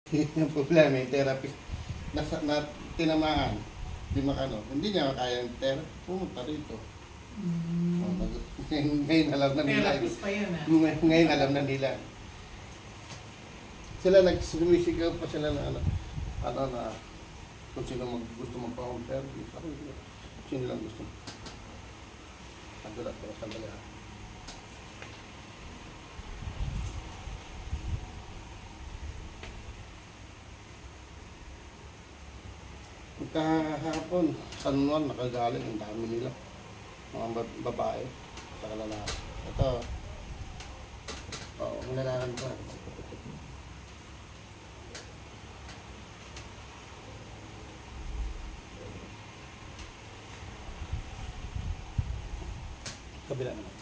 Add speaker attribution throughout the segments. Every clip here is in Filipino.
Speaker 1: Yung problema, yung therapist, tinamaan, di makano, hindi niya kaya yung therapist, pumunta rito. Oh, ngayon alam na nila.
Speaker 2: Therapist pa yan ah.
Speaker 1: Ngayon alam na nila. Sila nagsumisigaw pa sila na na kung sino gusto magpa-home therapy. Ako, sino lang gusto. Pagulat ko sa kanila. Kahapon, kanunuan, nakagaling, ang dami nila. Mga babae, sa lalaki. Ito, ang lalaki ko. Kabila naman.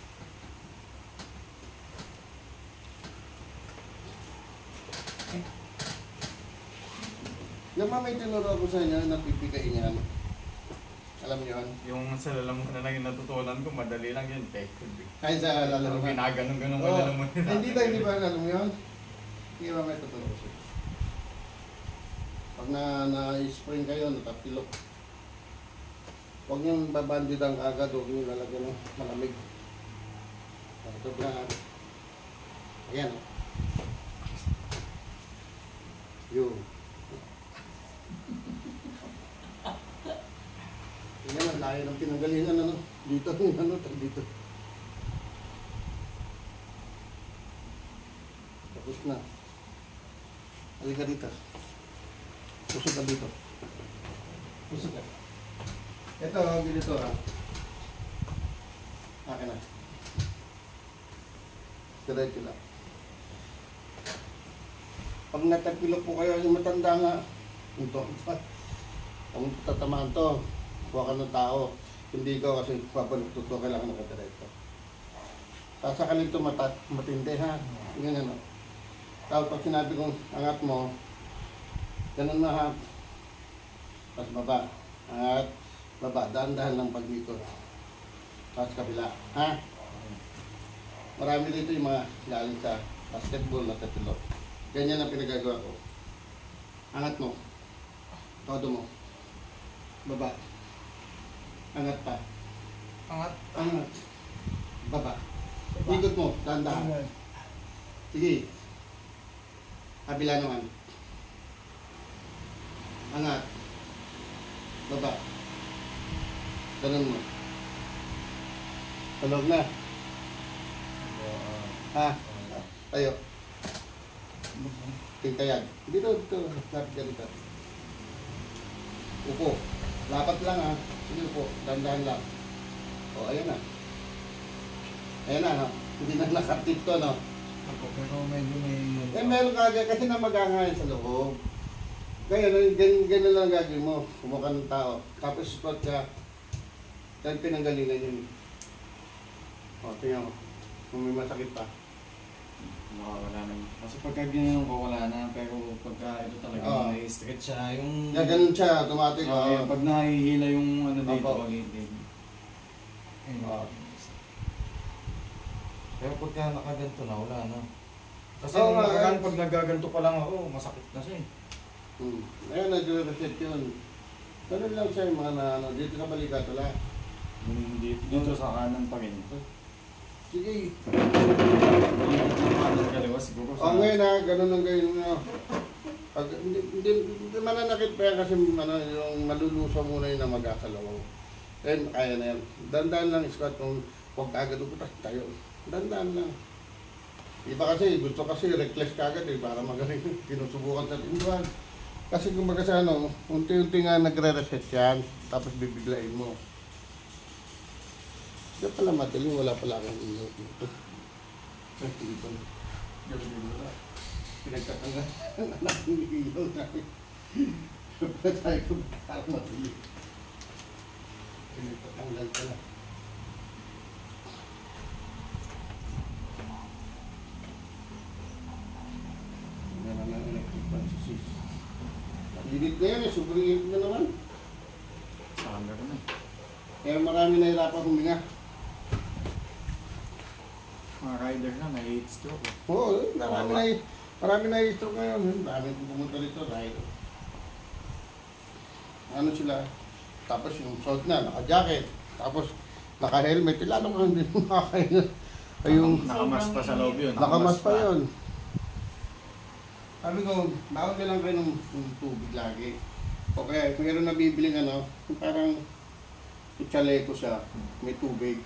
Speaker 1: Yung may tinuro ako sa inyo, napipigain niya. Alam niyo yun?
Speaker 3: Yung sa lalamunan na yung natutunan ko, madali lang yun, tekod.
Speaker 1: Ay, sa
Speaker 3: Pero
Speaker 1: lalamunan.
Speaker 3: ginaganon-ganon ko
Speaker 1: Oh,
Speaker 3: lalamunan.
Speaker 1: hindi ba alam mo yun? Hindi ba may tuturo siya? Pag na-spring kayo, natapilok. Huwag niyong babandidang agad, huwag niyong lalagyan ng malamig. Ito na. Ayan. Yun. Yan ang layo ng pinanggalingan, dito, dito. Tapos na. Halika dito. Pusok ka dito. Pusok ka. Ito, dito ha. Akin na. Diretso lang. Pag natagpilok po kayo, yung matanda nga, ito, kung tatamaan to, kuha ka ng tao. Hindi ko kasi papalutot ko, kailangan nakadiretso. Sasakalin ito matindi ha. Ganyan o. Tapos pag sinabi kong angat mo, ganun na ha. Tapos baba. Angat, baba. Dahan-dahan lang pag-ikot. Tapos kabila. Ha? Marami dito yung mga galing sa basketball na tatilo. Ganyan ang pinagagawa ko. Angat mo. Todo mo. Baba. Angat pa.
Speaker 3: Angat.
Speaker 1: Angat. Baba. Ikot mo. Dahan-dahan. Sige. Kabila naman. Angat. Baba. Ganun mo. Talog na. Ha? Tayo. Tingkayan. Dito. Lapit ka dito. Upo. Lapat lang ha. Sige upo. Dahan-dahan lang. O, ayan na. Ayan na, no? Hindi na nakatip to, no?
Speaker 3: Pero medyo may...
Speaker 1: Meron ka agad kasi na magangayin sa loob. Ganyan lang gagawin mo. Kumukha ng tao. Tapos squat ka. Dahil pinanggalingan yun. O, tingnan mo. Kung may masakit pa.
Speaker 3: Wala na. Kasi pagka ginayon ko, wala na. Pero pagka ito talaga, na-stretch siya. Yung...
Speaker 1: Ganun siya, automatic.
Speaker 3: Yung pag nahihila yung ano dito,
Speaker 1: Opo.
Speaker 3: pag-ibig. Pero pagka nakaganto na, wala na. Kasi pag nagaganto pa lang ako, masakit na siya eh.
Speaker 1: Ayun, nag-reset yun. Ganun lang siya yung mga dito sa balikat, wala.
Speaker 3: Dito sa kanan pa rin.
Speaker 1: Sige.
Speaker 3: Kaliwa siguro
Speaker 1: O ngayon ha, ganun ang gawin mo. Pag, hindi mananakit pa yan kasi yung malulusaw muna yun na mag-akalawaw. Then, kaya na yan. Dandan lang squat kung huwag agad uputas tayo. Dandan lang. Iba kasi, gusto kasi reckless kagad eh, para magaling. Pinusubukan sa tinduhan. Kasi kung baga sa unti-unti nga nagre-reset yan, tapos bibiglain mo. Hindi pala madaling, wala pala akong ilaw dito. Ay, dito na. Gabi-gabi wala. Pinagkatanggal ang anak ng ilaw namin. Kapag tayo kung parang madaling. Pinagkatanggal pala. Hindi na lang electric si sis. Init na yan eh, sobrang init na naman.
Speaker 3: Sa camera na.
Speaker 1: Kaya marami nahirapan huminga.
Speaker 3: Mga rider na, may 8 stroke.
Speaker 1: Oo, marami na Marami na i-stroke ngayon. Dami kong pumunta dito dahil ano sila, tapos yung suot na, naka-jacket, tapos naka-helmet, lalo ka hindi makakain. Ay yung
Speaker 3: Nakamas pa sa loob yun.
Speaker 1: nakamas pa yun. Sabi ko, bawal ka lang kayo ng tubig lagi. O kaya, mayroon na bibiling ano, yung parang chaleco siya, may tubig.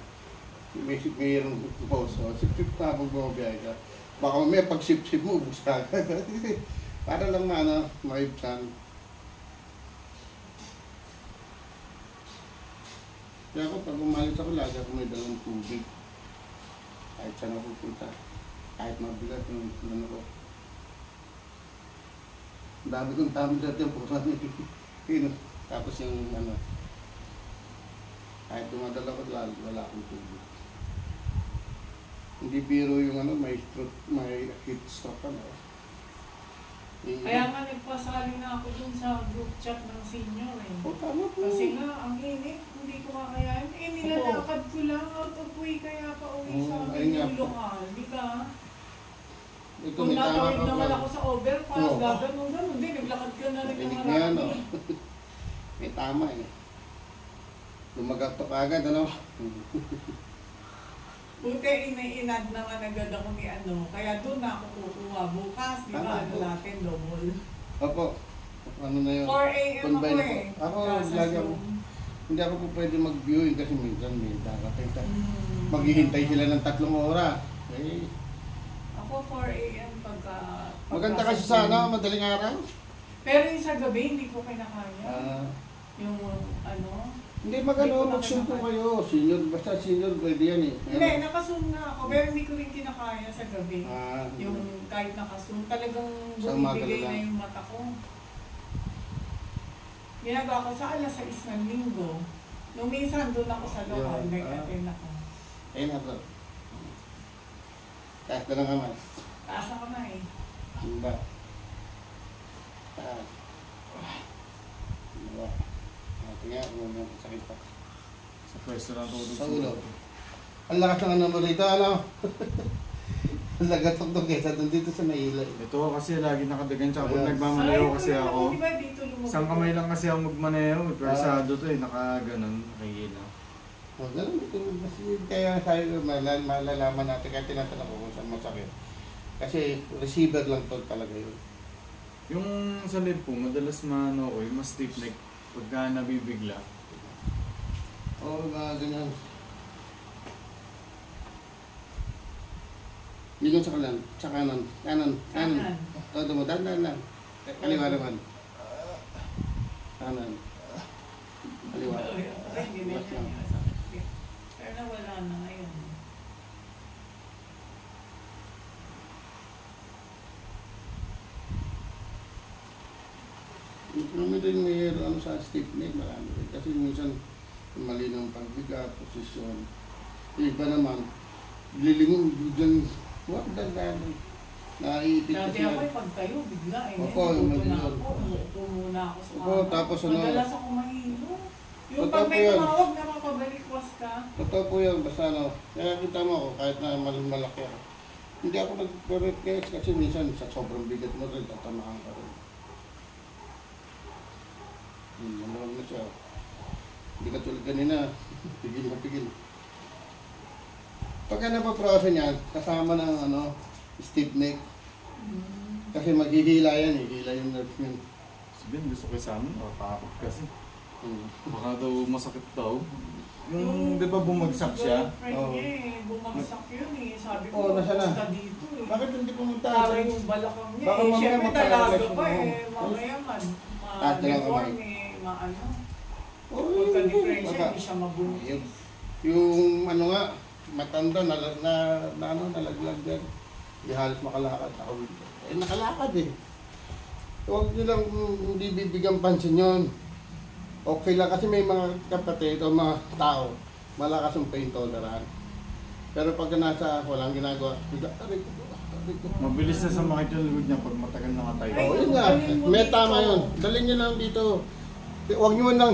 Speaker 1: Mayroon post, so sip-sip na habang bumabiyahe ka. Baka may pag sip-sip mo, ubus ka agad. Para lang maibsan. Kaya ako, pag umalis ako, lagi ako may dalang tubig. Kahit saan ako pupunta. Kahit mabigat yung ano ko. Ang dami kong tami dati yung pusa ni tapos yung ano, kahit dumadala ko, wala akong tubig. Hindi biro yung ano, may heat stroke ka na.
Speaker 2: Kaya nga nagpasali na ako dun sa group chat ng senior eh.
Speaker 1: O tama po.
Speaker 2: Kasi nga, ang init, hindi ko kakayain. Eh, nilalakad ko lang out of way, kaya pa uwi sa
Speaker 1: ayun
Speaker 2: amin
Speaker 1: nga
Speaker 2: yung
Speaker 1: po.
Speaker 2: lokal. Di ba?
Speaker 1: Ito
Speaker 2: Kung
Speaker 1: may tama
Speaker 2: natawid
Speaker 1: ka
Speaker 2: naman
Speaker 1: pa.
Speaker 2: ako sa overpass,
Speaker 1: Oo.
Speaker 2: gano'n, hindi, naglakad ka na rin ng
Speaker 1: Pinig na yan,
Speaker 2: marami.
Speaker 1: oh. May tama eh. Lumagat to kagad, ano?
Speaker 2: Buti inad naman agad ako ni ano, kaya doon na ako kukuha bukas, di ba?
Speaker 1: Tama
Speaker 2: Ano
Speaker 1: po.
Speaker 2: natin, double.
Speaker 1: Opo. Ano na yun?
Speaker 2: 4 a.m. ako
Speaker 1: Combine
Speaker 2: eh.
Speaker 1: po. Ako,
Speaker 2: Kasas
Speaker 1: lagi ako.
Speaker 2: yung-
Speaker 1: Hindi ako po pwede mag-viewing kasi minsan may darating ka.
Speaker 2: Mm.
Speaker 1: Maghihintay sila ng 3 oras. Eh,
Speaker 2: Ako 4 a.m. pagka
Speaker 1: maganda kasi sa ano, madaling araw.
Speaker 2: Pero yung sa gabi, hindi ko kinakaya.
Speaker 1: Ah,
Speaker 2: Yung ano.
Speaker 1: hindi
Speaker 2: Hindi
Speaker 1: mag-ano,
Speaker 2: ko na
Speaker 1: mag-zoom po
Speaker 2: kinakaya.
Speaker 1: kayo. Senior, basta senior pwede yan eh.
Speaker 2: Hindi, nakazoom na ako. Pero hindi ko rin kinakaya sa gabi.
Speaker 1: Ah,
Speaker 2: Yung kahit nakazoom, talagang
Speaker 1: Sa umaga
Speaker 2: bumibigay
Speaker 1: lang.
Speaker 2: na yung mata ko. Ginagawa ko sa alas 6 ng linggo. Nung minsan doon ako sa lokal,
Speaker 1: Yun,
Speaker 2: nag-attend ako.
Speaker 1: ayun na bro. Taas na lang kamay.
Speaker 2: Taas ako na eh.
Speaker 1: Hamba. Taas. Hamba. Tingnan, may sakit pa.
Speaker 3: Sa pwesto ng tulog.
Speaker 1: Sa ulo. Ang lakas ng ano mo rito, ano? Ang lagat-tog kesa doon dito sa naila.
Speaker 3: Ito kasi lagi nakadagan tsaka pag
Speaker 1: Ayan.
Speaker 3: nagmamaneho kasi
Speaker 2: Sayang
Speaker 3: ako.
Speaker 2: Di ba dito lumabas?
Speaker 3: Isang kamay lang kasi ako magmaneho. Persado to eh, nakaganon, nakihila.
Speaker 1: O, ganun ito. Kaya tayo malalaman natin kaya tinatanong ko kung saan masakit. Kasi receiver lang to talaga yun.
Speaker 3: Yung sa lip po, madalas maano ko, yung mas stiff neck pagka nabibigla.
Speaker 1: Oo, ganyan. Ligon sa kanan, sa kanan, kanan.
Speaker 2: Kanan.
Speaker 1: Todo mo, dahan lang. Kaliwa naman. Kanan. Kaliwa.
Speaker 2: Ay, hindi na
Speaker 1: Bukas
Speaker 2: siya
Speaker 1: lang.
Speaker 2: yung sakit. Pero nawala na ngayon.
Speaker 1: Marami din may ano sa stiff neck, marami rin. Kasi minsan mali ng pagbigat, posisyon. Yung iba naman, lilingon, biglang, wag dandan. Naiipit
Speaker 2: Dati
Speaker 1: kasi
Speaker 2: ako
Speaker 1: yan.
Speaker 2: eh, pag tayo, bigla eh.
Speaker 1: Opo,
Speaker 2: Ngayon,
Speaker 1: yung
Speaker 2: umupo na
Speaker 1: madilim.
Speaker 2: ako. Umupo muna ako sa
Speaker 1: Opo,
Speaker 2: kama.
Speaker 1: tapos ano?
Speaker 2: Madalas ako mahilo. Yung
Speaker 1: Totoo
Speaker 2: pag
Speaker 1: po
Speaker 2: may
Speaker 1: yan.
Speaker 2: tumawag, nakakabalikwas ka.
Speaker 1: Totoo po yan, basta ano, kaya kita mo ako, kahit na malaki ako. Hindi ako nag-reflex kasi minsan sa sobrang bigat mo rin, tatamaan ka rin. Maluwag na siya. Hindi ka tulad kanina, pigil na pigil. Pagka napaprosa niyan, kasama ng ano, stiff neck. Kasi maghihila yan eh, hila yung nerve yun.
Speaker 3: Sabihin, gusto ko sa amin, takot kasi.
Speaker 1: Hmm.
Speaker 3: Baka daw masakit daw. Yung, di ba bumagsak siya?
Speaker 2: Girlfriend
Speaker 1: Oo.
Speaker 2: niya eh, bumagsak yun eh. Sabi ko,
Speaker 1: Oo, nasa na?
Speaker 2: basta dito eh.
Speaker 1: Bakit hindi pumunta?
Speaker 2: Parang yung balakang niya
Speaker 1: Baka
Speaker 2: eh.
Speaker 1: mamaya
Speaker 2: Siyempre
Speaker 1: magpapalakas
Speaker 2: dalaga pa
Speaker 1: mo.
Speaker 2: eh. Mamaya
Speaker 1: Taas na lang
Speaker 2: ma-deform
Speaker 1: kamay.
Speaker 2: eh, maano.
Speaker 1: Oo,
Speaker 2: Pagka-depression,
Speaker 1: baka-
Speaker 2: hindi siya mabuntis.
Speaker 1: Yung ano nga, matanda nalaglag din. Hindi halos makalakad. Ako, nakalakad eh. Huwag nyo lang hindi bibigyan pansin yun. Okay lang kasi may mga kapatid o mga tao, malakas ang pain tolerance. Pero pag nasa walang ginagawa, aray ko.
Speaker 3: Mabilis na sa makit yung likod niya pag matagal nakatayo.
Speaker 1: Oo, yun nga. May tama yun. Dalhin nyo lang dito. Huwag nyo lang